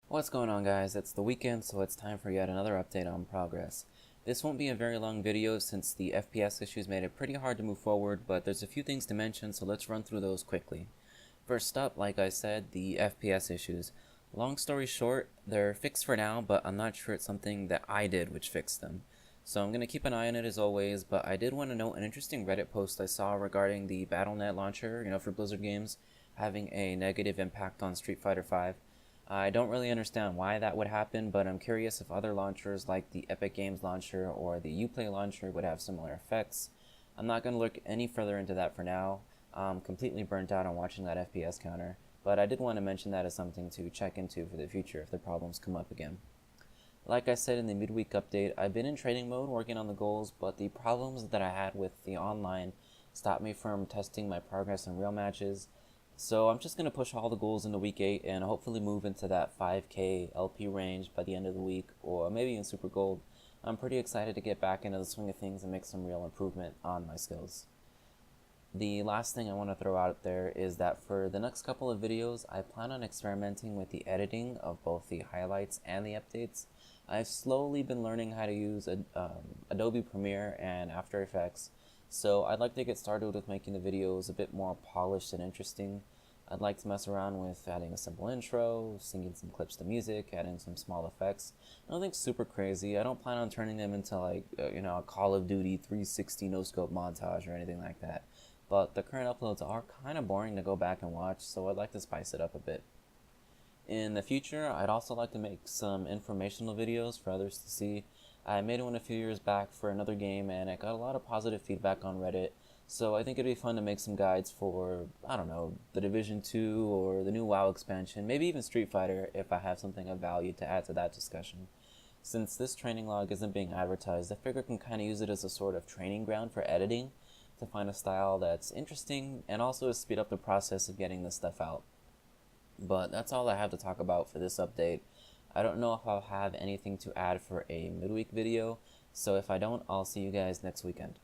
What's going on, guys? It's the weekend, so it's time for yet another update on progress. This won't be a very long video since the FPS issues made it pretty hard to move forward, but there's a few things to mention, so let's run through those quickly. First up, like I said, the FPS issues. Long story short, they're fixed for now, but I'm not sure it's something that I did which fixed them. So I'm going to keep an eye on it as always, but I did want to note an interesting Reddit post I saw regarding the Battle.net launcher, for Blizzard games, having a negative impact on Street Fighter V. I don't really understand why that would happen, but I'm curious if other launchers like the Epic Games launcher or the Uplay launcher would have similar effects. I'm not going to look any further into that for now. I'm completely burnt out on watching that FPS counter, but I did want to mention that as something to check into for the future if the problems come up again. Like I said in the midweek update, I've been in training mode working on the goals, but the problems that I had with the online stopped me from testing my progress in real matches. So I'm just going to push all the goals into week 8 and hopefully move into that 5k LP range by the end of the week, or maybe in Super Gold. I'm pretty excited to get back into the swing of things and make some real improvement on my skills. The last thing I want to throw out there is that for the next couple of videos, I plan on experimenting with the editing of both the highlights and the updates. I've slowly been learning how to use Adobe Premiere and After Effects, so I'd like to get started with making the videos a bit more polished and interesting. I'd like to mess around with adding a simple intro, singing some clips to music, adding some small effects. Nothing super crazy. I don't plan on turning them into a Call of Duty 360 no-scope montage or anything like that. But the current uploads are kind of boring to go back and watch, so I'd like to spice it up a bit. In the future, I'd also like to make some informational videos for others to see. I made one a few years back for another game and it got a lot of positive feedback on Reddit, so I think it'd be fun to make some guides for, I don't know, the Division 2 or the new WoW expansion, maybe even Street Fighter if I have something of value to add to that discussion. Since this training log isn't being advertised, I figure I can kind of use it as a sort of training ground for editing to find a style that's interesting and also to speed up the process of getting this stuff out. But that's all I have to talk about for this update. I don't know if I'll have anything to add for a midweek video, so if I don't, I'll see you guys next weekend.